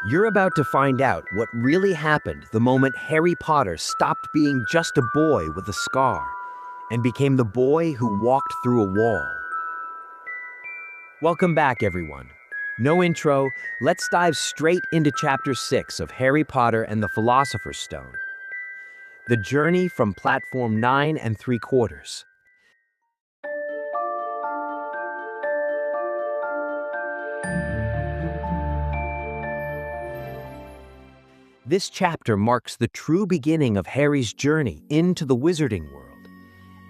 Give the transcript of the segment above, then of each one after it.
You're about to find out what really happened the moment Harry Potter stopped being just a boy with a scar and became the boy who walked through a wall. Welcome back, everyone. No intro, let's dive straight into Chapter 6 of Harry Potter and the Philosopher's Stone. The journey from platform 9 3/4. This chapter marks the true beginning of Harry's journey into the wizarding world.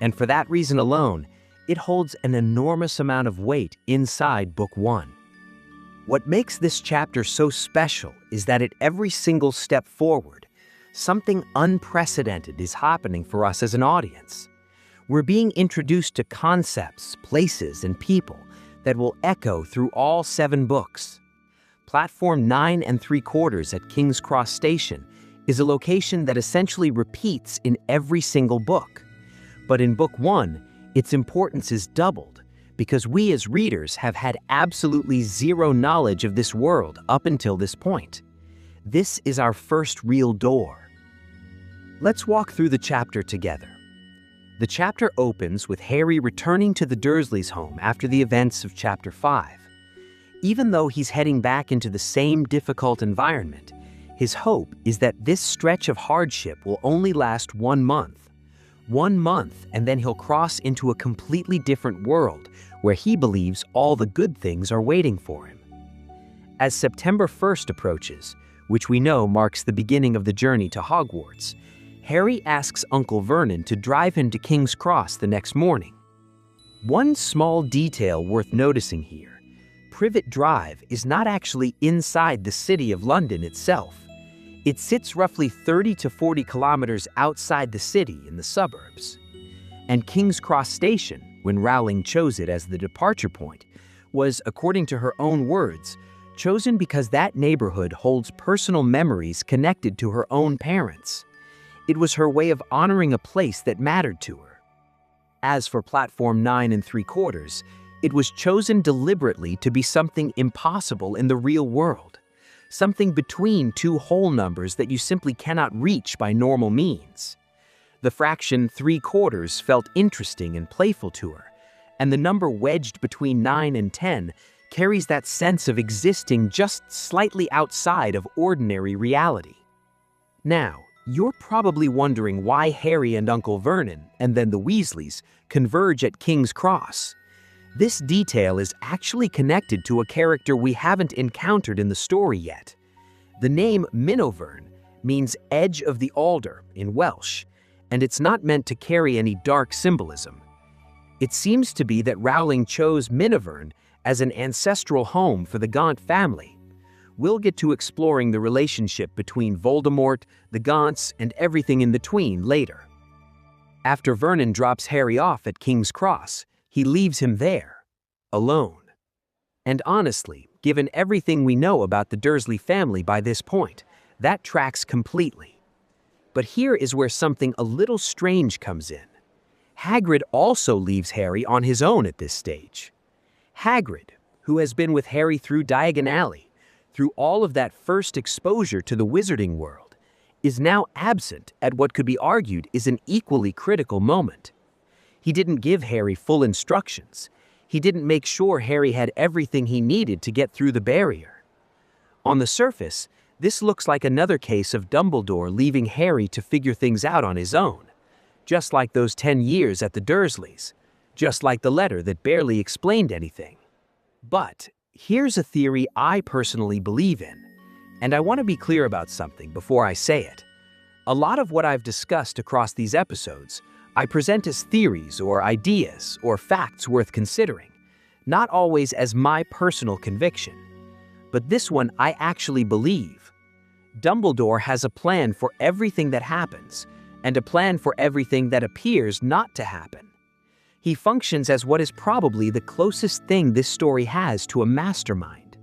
And for that reason alone, it holds an enormous amount of weight inside Book 1. What makes this chapter so special is that at every single step forward, something unprecedented is happening for us as an audience. We're being introduced to concepts, places, and people that will echo through all 7 books. Platform 9 3/4 at King's Cross Station is a location that essentially repeats in every single book. But in Book 1, its importance is doubled because we as readers have had absolutely zero knowledge of this world up until this point. This is our first real door. Let's walk through the chapter together. The chapter opens with Harry returning to the Dursleys' home after the events of Chapter 5. Even though he's heading back into the same difficult environment, his hope is that this stretch of hardship will only last 1 month. 1 month, and then he'll cross into a completely different world where he believes all the good things are waiting for him. As September 1st approaches, which we know marks the beginning of the journey to Hogwarts, Harry asks Uncle Vernon to drive him to King's Cross the next morning. One small detail worth noticing here: Privet Drive is not actually inside the city of London itself. It sits roughly 30 to 40 kilometers outside the city in the suburbs. And King's Cross Station, when Rowling chose it as the departure point, was, according to her own words, chosen because that neighborhood holds personal memories connected to her own parents. It was her way of honoring a place that mattered to her. As for Platform 9 3/4, it was chosen deliberately to be something impossible in the real world, something between 2 whole numbers that you simply cannot reach by normal means. The fraction 3/4 felt interesting and playful to her, and the number wedged between 9 and 10 carries that sense of existing just slightly outside of ordinary reality. Now, you're probably wondering why Harry and Uncle Vernon, and then the Weasleys, converge at King's Cross. This detail is actually connected to a character we haven't encountered in the story yet. The name Minovern means edge of the alder in Welsh, and it's not meant to carry any dark symbolism. It seems to be that Rowling chose Minovern as an ancestral home for the Gaunt family. We'll get to exploring the relationship between Voldemort, the Gaunts, and everything in between later. After Vernon drops Harry off at King's Cross, he leaves him there, alone. And honestly, given everything we know about the Dursley family by this point, that tracks completely. But here is where something a little strange comes in. Hagrid also leaves Harry on his own at this stage. Hagrid, who has been with Harry through Diagon Alley, through all of that first exposure to the wizarding world, is now absent at what could be argued is an equally critical moment. He didn't give Harry full instructions. He didn't make sure Harry had everything he needed to get through the barrier. On the surface, this looks like another case of Dumbledore leaving Harry to figure things out on his own, just like those 10 years at the Dursleys, just like the letter that barely explained anything. But here's a theory I personally believe in, and I want to be clear about something before I say it. A lot of what I've discussed across these episodes I present as theories or ideas or facts worth considering, not always as my personal conviction. But this one I actually believe. Dumbledore has a plan for everything that happens, and a plan for everything that appears not to happen. He functions as what is probably the closest thing this story has to a mastermind.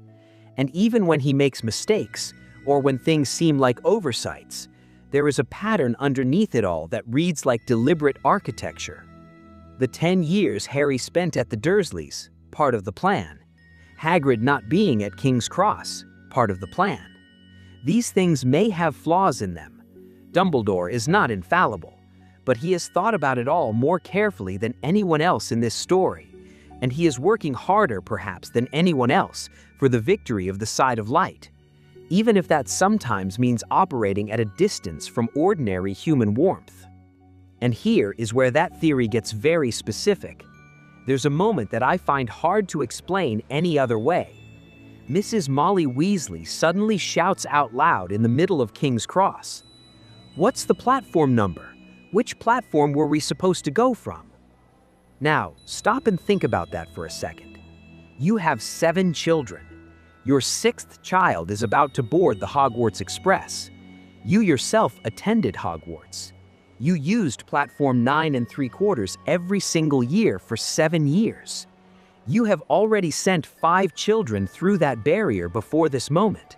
And even when he makes mistakes, or when things seem like oversights, there is a pattern underneath it all that reads like deliberate architecture. The 10 years Harry spent at the Dursleys, part of the plan. Hagrid not being at King's Cross, part of the plan. These things may have flaws in them. Dumbledore is not infallible, but he has thought about it all more carefully than anyone else in this story, and he is working harder perhaps than anyone else for the victory of the side of light, even if that sometimes means operating at a distance from ordinary human warmth. And here is where that theory gets very specific. There's a moment that I find hard to explain any other way. Mrs. Molly Weasley suddenly shouts out loud in the middle of King's Cross, "What's the platform number? Which platform were we supposed to go from?" Now, stop and think about that for a second. You have 7 children. Your 6th child is about to board the Hogwarts Express. You yourself attended Hogwarts. You used platform 9 3/4 every single year for 7 years. You have already sent 5 children through that barrier before this moment.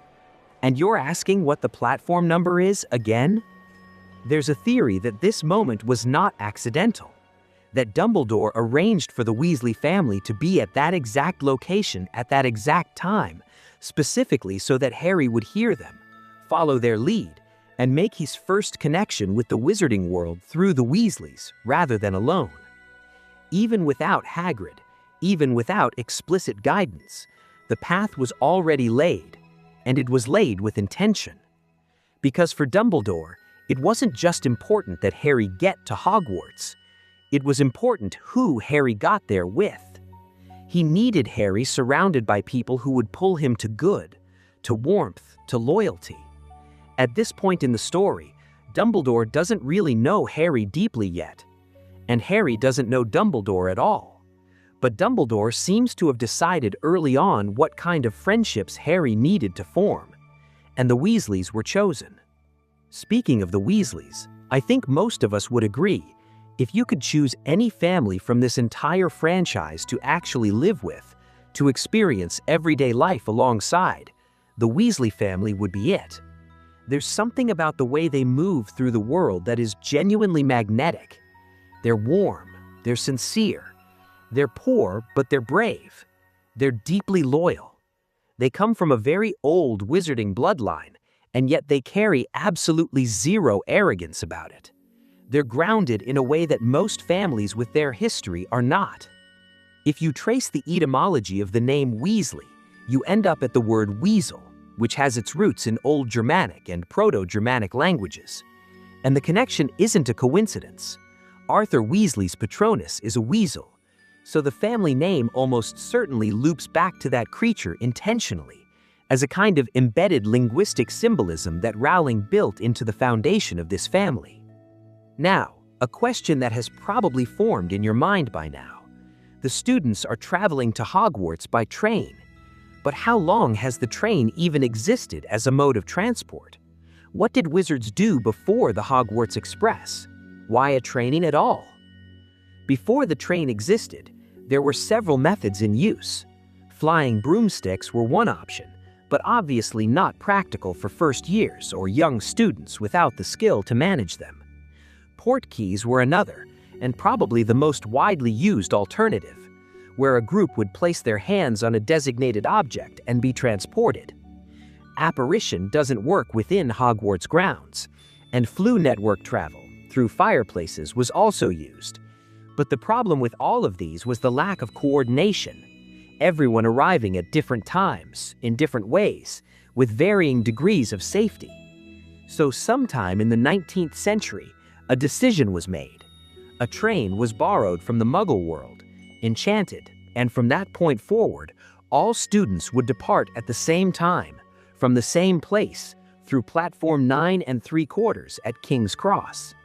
And you're asking what the platform number is again? There's a theory that this moment was not accidental, that Dumbledore arranged for the Weasley family to be at that exact location at that exact time, specifically so that Harry would hear them, follow their lead, and make his first connection with the wizarding world through the Weasleys rather than alone. Even without Hagrid, even without explicit guidance, the path was already laid, and it was laid with intention. Because for Dumbledore, it wasn't just important that Harry get to Hogwarts. It was important who Harry got there with. He needed Harry surrounded by people who would pull him to good, to warmth, to loyalty. At this point in the story, Dumbledore doesn't really know Harry deeply yet, and Harry doesn't know Dumbledore at all. But Dumbledore seems to have decided early on what kind of friendships Harry needed to form, and the Weasleys were chosen. Speaking of the Weasleys, I think most of us would agree, if you could choose any family from this entire franchise to actually live with, to experience everyday life alongside, the Weasley family would be it. There's something about the way they move through the world that is genuinely magnetic. They're warm, they're sincere, they're poor, but they're brave. They're deeply loyal. They come from a very old wizarding bloodline, and yet they carry absolutely zero arrogance about it. They're grounded in a way that most families with their history are not. If you trace the etymology of the name Weasley, you end up at the word weasel, which has its roots in Old Germanic and Proto-Germanic languages. And the connection isn't a coincidence. Arthur Weasley's Patronus is a weasel, so the family name almost certainly loops back to that creature intentionally, as a kind of embedded linguistic symbolism that Rowling built into the foundation of this family. Now, a question that has probably formed in your mind by now. The students are traveling to Hogwarts by train, but how long has the train even existed as a mode of transport? What did wizards do before the Hogwarts Express? Why a train at all? Before the train existed, there were several methods in use. Flying broomsticks were one option, but obviously not practical for first years or young students without the skill to manage them. Portkeys were another, and probably the most widely used alternative, where a group would place their hands on a designated object and be transported. Apparition doesn't work within Hogwarts grounds, and Floo network travel through fireplaces was also used. But the problem with all of these was the lack of coordination, everyone arriving at different times, in different ways, with varying degrees of safety. So sometime in the 19th century, a decision was made. A train was borrowed from the Muggle world, enchanted, and from that point forward, all students would depart at the same time, from the same place, through platform 9 3/4 at King's Cross.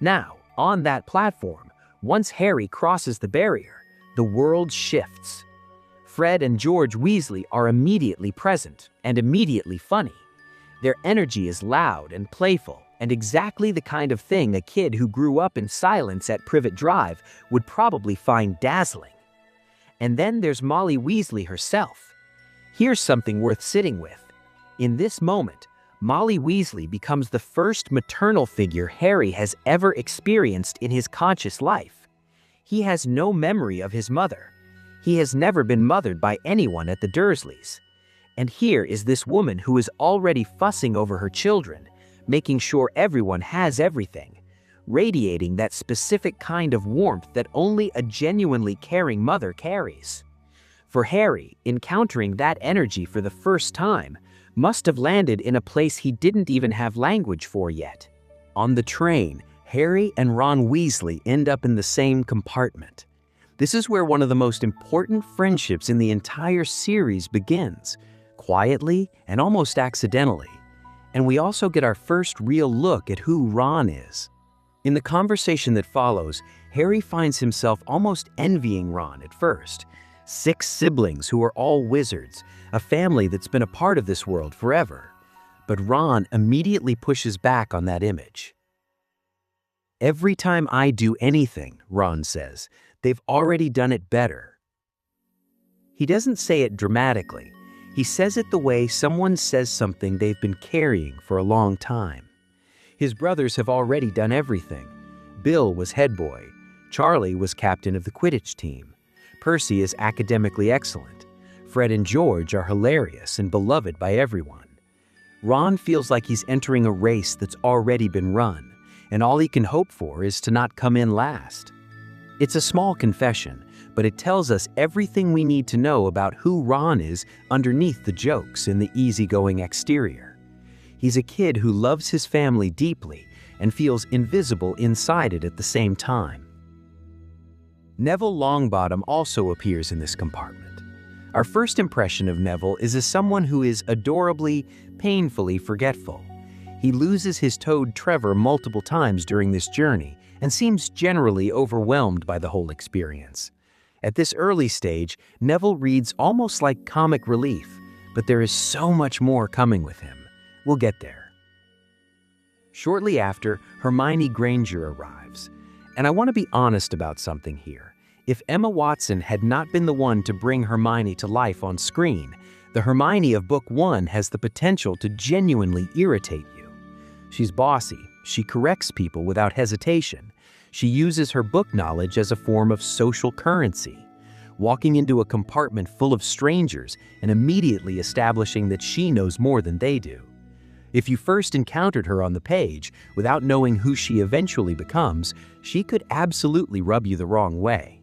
Now, on that platform, once Harry crosses the barrier, the world shifts. Fred and George Weasley are immediately present and immediately funny. Their energy is loud and playful, and exactly the kind of thing a kid who grew up in silence at Privet Drive would probably find dazzling. And then there's Molly Weasley herself. Here's something worth sitting with. In this moment, Molly Weasley becomes the first maternal figure Harry has ever experienced in his conscious life. He has no memory of his mother. He has never been mothered by anyone at the Dursleys. And here is this woman who is already fussing over her children, making sure everyone has everything, radiating that specific kind of warmth that only a genuinely caring mother carries. For Harry, encountering that energy for the first time must have landed in a place he didn't even have language for yet. On the train, Harry and Ron Weasley end up in the same compartment. This is where one of the most important friendships in the entire series begins, quietly and almost accidentally. And we also get our first real look at who Ron is. In the conversation that follows, Harry finds himself almost envying Ron at first. 6 siblings who are all wizards, a family that's been a part of this world forever. But Ron immediately pushes back on that image. "Every time I do anything," Ron says, "they've already done it better." He doesn't say it dramatically. He says it the way someone says something they've been carrying for a long time. His brothers have already done everything. Bill was head boy. Charlie was captain of the Quidditch team. Percy is academically excellent. Fred and George are hilarious and beloved by everyone. Ron feels like he's entering a race that's already been run, and all he can hope for is to not come in last. It's a small confession, but it tells us everything we need to know about who Ron is underneath the jokes and the easygoing exterior. He's a kid who loves his family deeply and feels invisible inside it at the same time. Neville Longbottom also appears in this compartment. Our first impression of Neville is as someone who is adorably, painfully forgetful. He loses his toad Trevor multiple times during this journey and seems generally overwhelmed by the whole experience. At this early stage, Neville reads almost like comic relief, but there is so much more coming with him. We'll get there. Shortly after, Hermione Granger arrives. And I want to be honest about something here. If Emma Watson had not been the one to bring Hermione to life on screen, the Hermione of Book 1 has the potential to genuinely irritate you. She's bossy. She corrects people without hesitation. She uses her book knowledge as a form of social currency, walking into a compartment full of strangers and immediately establishing that she knows more than they do. If you first encountered her on the page without knowing who she eventually becomes, she could absolutely rub you the wrong way.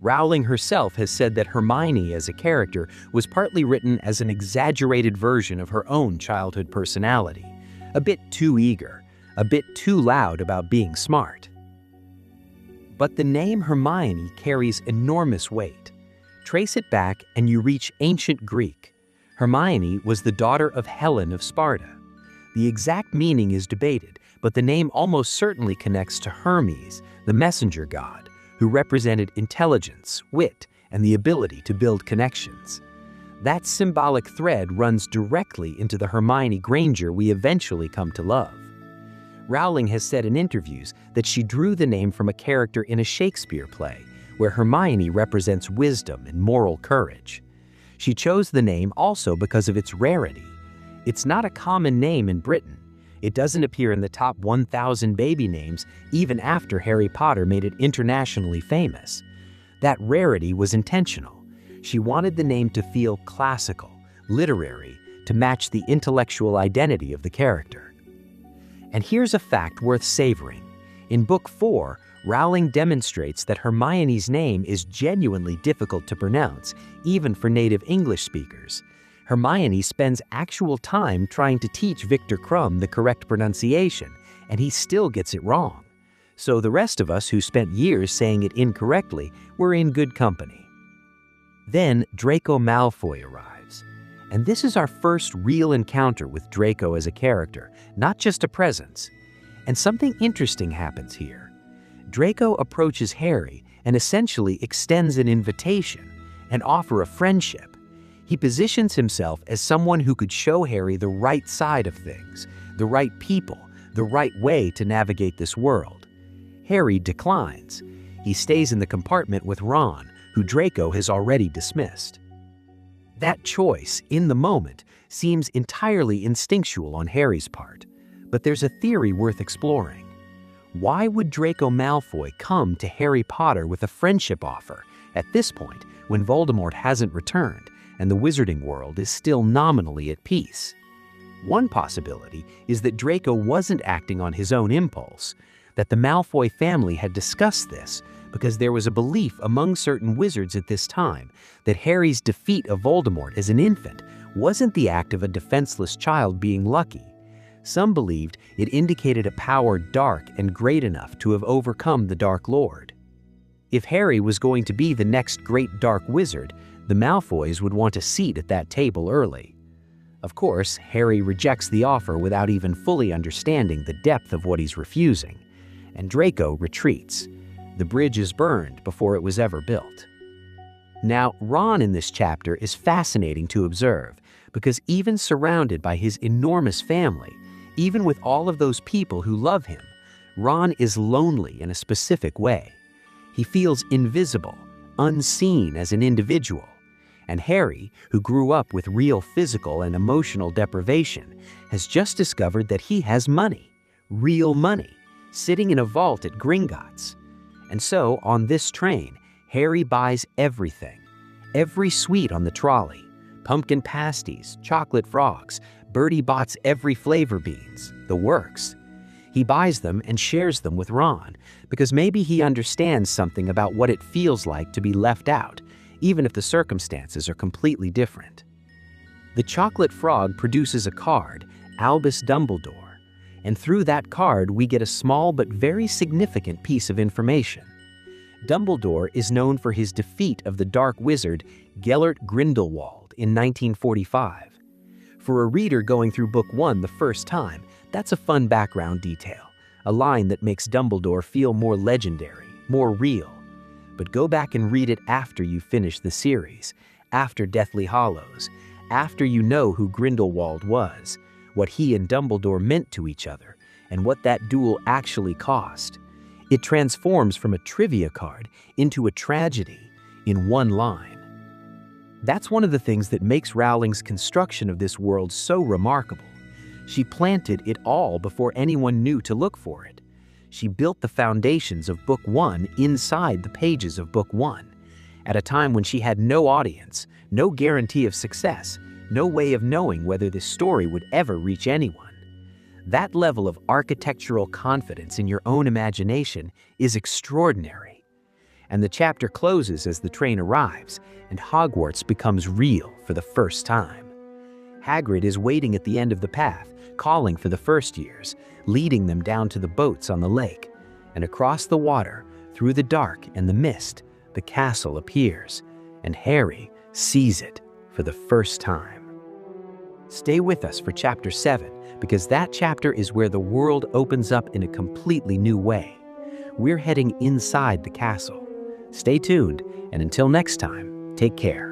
Rowling herself has said that Hermione as a character was partly written as an exaggerated version of her own childhood personality, a bit too eager, a bit too loud about being smart. But the name Hermione carries enormous weight. Trace it back and you reach ancient Greek. Hermione was the daughter of Helen of Sparta. The exact meaning is debated, but the name almost certainly connects to Hermes, the messenger god, who represented intelligence, wit, and the ability to build connections. That symbolic thread runs directly into the Hermione Granger we eventually come to love. Rowling has said in interviews that she drew the name from a character in a Shakespeare play, where Hermione represents wisdom and moral courage. She chose the name also because of its rarity. It's not a common name in Britain. It doesn't appear in the top 1,000 baby names even after Harry Potter made it internationally famous. That rarity was intentional. She wanted the name to feel classical, literary, to match the intellectual identity of the character. And here's a fact worth savoring. In Book 4, Rowling demonstrates that Hermione's name is genuinely difficult to pronounce, even for native English speakers. Hermione spends actual time trying to teach Viktor Krum the correct pronunciation, and he still gets it wrong. So the rest of us who spent years saying it incorrectly were in good company. Then Draco Malfoy arrives. And this is our first real encounter with Draco as a character, not just a presence. And something interesting happens here. Draco approaches Harry and essentially extends an invitation, an offer of friendship. He positions himself as someone who could show Harry the right side of things, the right people, the right way to navigate this world. Harry declines. He stays in the compartment with Ron, who Draco has already dismissed. That choice, in the moment, seems entirely instinctual on Harry's part, but there's a theory worth exploring. Why would Draco Malfoy come to Harry Potter with a friendship offer at this point when Voldemort hasn't returned, and the wizarding world is still nominally at peace. One possibility is that Draco wasn't acting on his own impulse, that the Malfoy family had discussed this because there was a belief among certain wizards at this time that Harry's defeat of Voldemort as an infant wasn't the act of a defenseless child being lucky. Some believed it indicated a power dark and great enough to have overcome the Dark Lord. If Harry was going to be the next great dark wizard, the Malfoys would want a seat at that table early. Of course, Harry rejects the offer without even fully understanding the depth of what he's refusing, and Draco retreats. The bridge is burned before it was ever built. Now, Ron in this chapter is fascinating to observe because even surrounded by his enormous family, even with all of those people who love him, Ron is lonely in a specific way. He feels invisible, unseen as an individual. And Harry, who grew up with real physical and emotional deprivation, has just discovered that he has money, real money, sitting in a vault at Gringotts. And so, on this train, Harry buys everything. Every sweet on the trolley, pumpkin pasties, chocolate frogs, Bertie Bott's every flavor beans, the works. He buys them and shares them with Ron because maybe he understands something about what it feels like to be left out, even if the circumstances are completely different. The chocolate frog produces a card, Albus Dumbledore, and through that card we get a small but very significant piece of information. Dumbledore is known for his defeat of the dark wizard Gellert Grindelwald in 1945. For a reader going through Book 1 the first time, that's a fun background detail, a line that makes Dumbledore feel more legendary, more real. But go back and read it after you finish the series, after Deathly Hallows, after you know who Grindelwald was, what he and Dumbledore meant to each other, and what that duel actually cost. It transforms from a trivia card into a tragedy in one line. That's one of the things that makes Rowling's construction of this world so remarkable. She planted it all before anyone knew to look for it. She built the foundations of Book 1 inside the pages of Book 1, at a time when she had no audience, no guarantee of success, no way of knowing whether this story would ever reach anyone. That level of architectural confidence in your own imagination is extraordinary. And the chapter closes as the train arrives, and Hogwarts becomes real for the first time. Hagrid is waiting at the end of the path, calling for the first years, leading them down to the boats on the lake. And across the water, through the dark and the mist, the castle appears, and Harry sees it for the first time. Stay with us for Chapter 7, because that chapter is where the world opens up in a completely new way. We're heading inside the castle. Stay tuned, and until next time, take care.